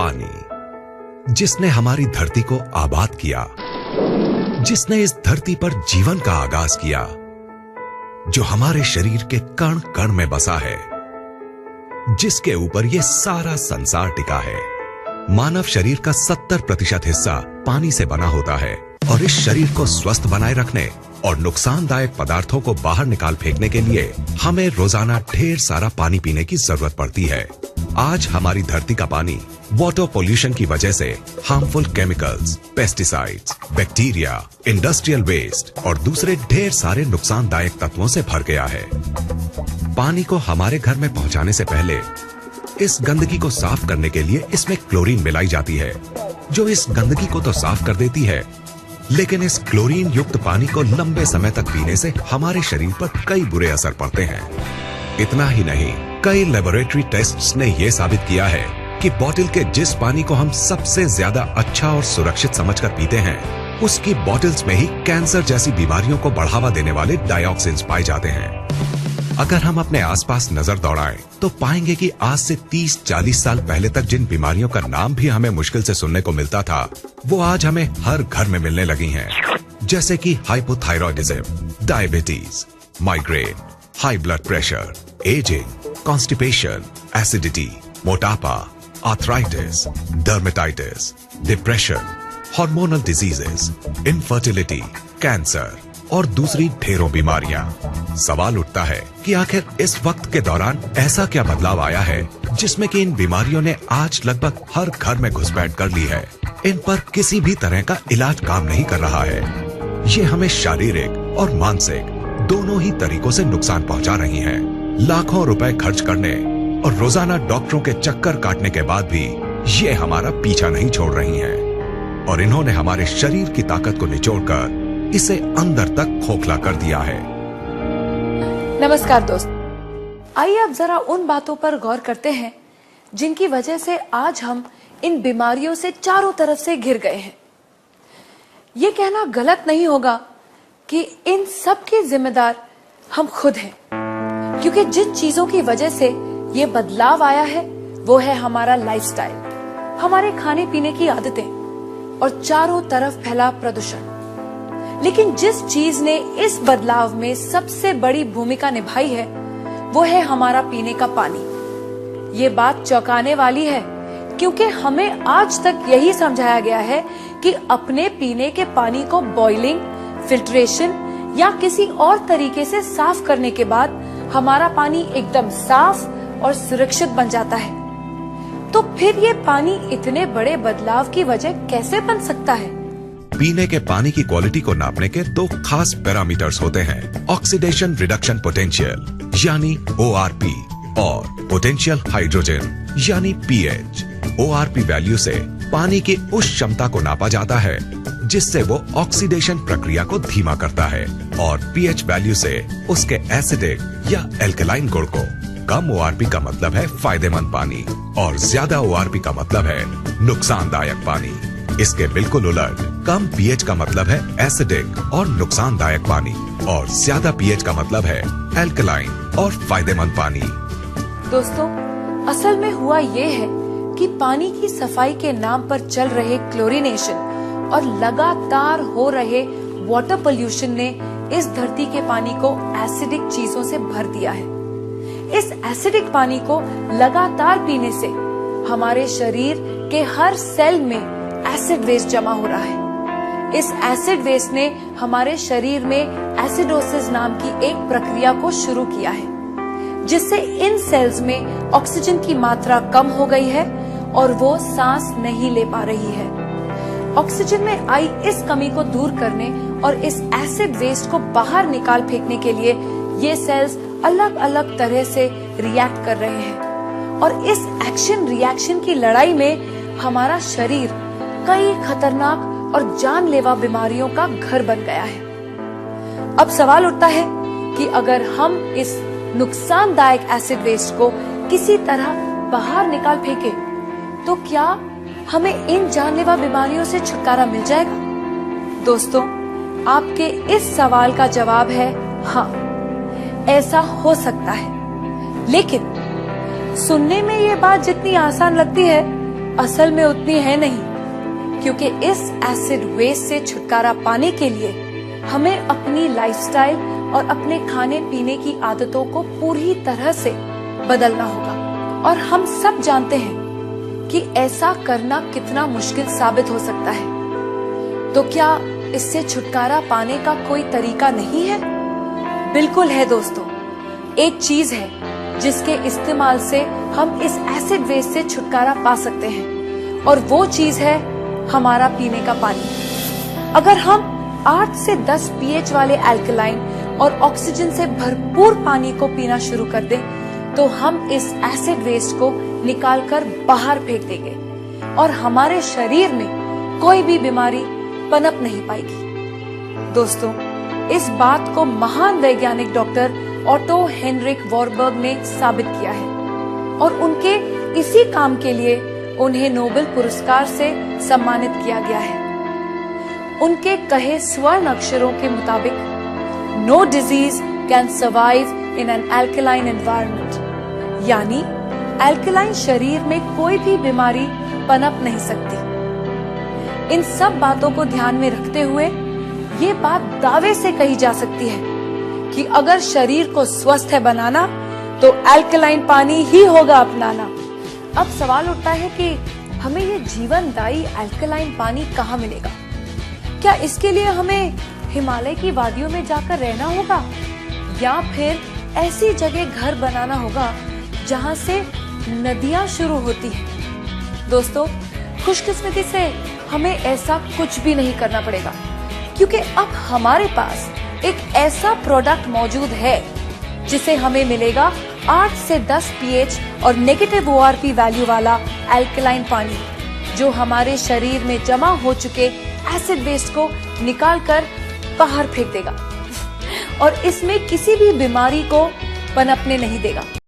पानी, जिसने हमारी धरती को आबाद किया, जिसने इस धरती पर जीवन का आगाज किया, जो हमारे शरीर के कण कण में बसा है, जिसके ऊपर ये सारा संसार टिका है। मानव शरीर का 70% हिस्सा पानी से बना होता है और इस शरीर को स्वस्थ बनाए रखने और नुकसानदायक पदार्थों को बाहर निकाल फेंकने के लिए हमें रोजाना ढेर सारा पानी पीने की जरूरत पड़ती है। आज हमारी धरती का पानी वाटर पोल्यूशन की वजह से harmful chemicals, pesticides, bacteria, industrial waste और दूसरे ढेर सारे नुकसानदायक तत्वों से भर गया है। पानी को हमारे घर में पहुंचाने से पहले इस गंदगी को साफ करने के लिए इसमें क्लोरीन मिलाई जाती है, जो इस गंदगी को तो साफ कर देती है, लेकिन इस क्लोरीन युक्त पानी को लंबे समय तक पीने से हमारे शरीर पर कई बुरे असर पड़ते हैं। इतना ही नहीं, कई लेबोरेटरी टेस्ट्स ने यह साबित किया है कि बोतल के जिस पानी को हम सबसे ज्यादा अच्छा और सुरक्षित समझकर पीते हैं, उसकी बोतल्स में ही कैंसर जैसी बीमारियों को बढ़ावा देने वाले डाइऑक्सिन्स पाए जाते हैं। अगर हम अपने आसपास नजर दौड़ाएं तो पाएंगे कि आज से 30-40 साल पहले तक जिन बीमारियों का नाम भी हमें मुश्किल से सुनने को मिलता था, वो आज हमें हर घर में मिलने लगी हैं। जैसे कि hypothyroidism, diabetes, migraine, high blood pressure, ageing, constipation, acidity, मोटापा, arthritis, dermatitis, depression, hormonal diseases, infertility, cancer और दूसरी ढेरों बीमारियां। सवाल उठता है कि आखिर इस वक्त के दौरान ऐसा क्या बदलाव आया है जिसमें कि इन बीमारियों ने आज लगभग हर घर में घुसपैठ कर ली है। इन पर किसी भी तरह का इलाज काम नहीं कर रहा है। ये हमें शारीरिक और मानसिक दोनों ही तरीकों से नुकसान पहुंचा रही हैं। लाखों रुपए खर्च करने और रोजाना डॉक्टरों के चक्कर काटने के बाद भी ये हमारा पीछा नहीं छोड़ रही हैं और इन्होंने हमारे शरीर की ताकत को निचोड़कर इसे अंदर तक खोखला कर दिया है। नमस्कार दोस्त, आइए अब जरा उन बातों पर गौर करते हैं जिनकी वजह से आज हम इन बीमारियों से चारों तरफ से घिर गए हैं। ये कहना गलत नहीं होगा कि इन सब के जिम्मेदार हम खुद हैं, क्योंकि जिन चीजों की वजह से ये बदलाव आया है वो है हमारा लाइफस्टाइल, हमारे खाने पीने की आदतें और चारों तरफ फैला प्रदूषण। लेकिन जिस चीज ने इस बदलाव में सबसे बड़ी भूमिका निभाई है वो है हमारा पीने का पानी। ये बात चौंकाने वाली है, क्योंकि हमें आज तक यही समझाया गया है कि अपने पीने के पानी को बॉइलिंग, फिल्ट्रेशन या किसी और तरीके से साफ करने के बाद हमारा पानी एकदम साफ और सुरक्षित बन जाता है। तो फिर ये पानी इतने बड़े बदलाव की वजह कैसे बन सकता है? पीने के पानी की क्वालिटी को नापने के दो खास पैरामीटर्स होते हैं, ऑक्सीडेशन रिडक्शन पोटेंशियल यानी ORP और पोटेंशियल हाइड्रोजन यानी pH। ORP वैल्यू से पानी की उस क्षमता को नापा जाता है जिससे वो ऑक्सीडेशन प्रक्रिया को धीमा करता है, और pH वैल्यू से उसके एसिडिक या एल्कलाइन गुण को। कम ORP का मतलब है फायदेमंद पानी और ज्यादा ORP का मतलब है नुकसानदायक पानी। इसके बिल्कुल उलट, कम pH का मतलब है एसिडिक और नुकसानदायक पानी और ज्यादा pH का मतलब है एल्कलाइन और फायदेमंद पानी। दोस्तों, असल में हुआ ये है कि पानी की सफाई के नाम पर चल रहे क्लोरीनेशन और लगातार हो रहे वाटर पोल्यूशन ने इस धरती के पानी को एसिडिक चीजों से भर दिया है। इस एसिडिक पानी को लगातार पीने से हमारे शरीर के हर सेल में एसिड वेस्ट जमा हो रहा है। इस एसिड वेस्ट ने हमारे शरीर में एसिडोसिस नाम की एक प्रक्रिया को शुरू किया है, जिससे इन सेल्स में ऑक्सीजन की मात्रा कम हो गई है और वो सांस नहीं ले पा रही है। ऑक्सीजन में आई इस कमी को दूर करने और इस एसिड वेस्ट को बाहर निकाल फेंकने के लिए ये सेल्स अलग अलग तरह से रिएक्ट कर रहे हैं, और इस एक्शन रिएक्शन की लड़ाई में हमारा शरीर कई खतरनाक और जानलेवा बीमारियों का घर बन गया है। अब सवाल उठता है कि अगर हम इस नुकसानदायक एसिड वेस्ट को किसी तरह बाहर निकाल फेंके तो क्या हमें इन जानलेवा बीमारियों से छुटकारा मिल जाएगा? दोस्तों, आपके इस सवाल का जवाब है हाँ, ऐसा हो सकता है। लेकिन सुनने में ये बात जितनी आसान लगती है असल में उतनी है नहीं, क्योंकि इस एसिड वेस्ट से छुटकारा पाने के लिए हमें अपनी लाइफस्टाइल और अपने खाने पीने की आदतों को पूरी तरह से बदलना होगा। और हम सब जानते हैं कि ऐसा करना कितना मुश्किल साबित हो सकता है। तो क्या इससे छुटकारा पाने का कोई तरीका नहीं है? बिल्कुल है दोस्तों। एक चीज है जिसके इस्तेमाल से हम इस एसिड वेस्ट से छुटकारा पा सकते हैं, और वो चीज है हमारा पीने का पानी। अगर हम 8 से 10 पीएच वाले अल्कलाइन और ऑक्सीजन से भरपूर पानी को पीना शुरू कर दें, तो हम इस एसिड वेस्ट को निकालकर बाहर फेंक देंगे और हमारे शरीर में कोई भी बीमारी पनप नहीं पाएगी। दोस्तों, इस बात को महान वैज्ञानिक डॉक्टर ऑटो हेनरिक वॉरबर्ग ने साबित किया है, और उनके इसी काम के लिए उन्हें नोबेल पुरस्कार से सम्मानित किया गया है। उनके कहे स्वर्ण अक्षरों के मुताबिक, no disease can survive in an alkaline environment, यानी अल्कलाइन शरीर में कोई भी बीमारी पनप नहीं सकती। इन सब बातों को ध्यान में रखते हुए ये बात दावे से कही जा सकती है कि अगर शरीर को स्वस्थ है बनाना, तो अल्कलाइन पानी ही होगा अपनाना। अब सवाल उठता है कि हमें ये जीवनदायी अल्कलाइन पानी कहाँ मिलेगा? क्या इसके लिए हमें हिमालय की वादियों में जाकर रहना होगा, या फिर ऐसी जगह घर बनाना होगा जहाँ से नदियाँ शुरू होती हैं? दोस्तों, खुशकिस्मती से हमें ऐसा कुछ भी नहीं करना पड़ेगा, क्योंकि अब हमारे पास एक ऐसा प्रोडक्ट मौजूद है जिसे हमें मिलेगा 8 से 10 पीएच और नेगेटिव ओआरपी वैल्यू वाला अल्कलाइन पानी, जो हमारे शरीर में जमा हो चुके एसिड वेस्ट को निकालकर बाहर फेंक देगा और इसमें किसी भी बीमारी को पनपने नहीं देगा।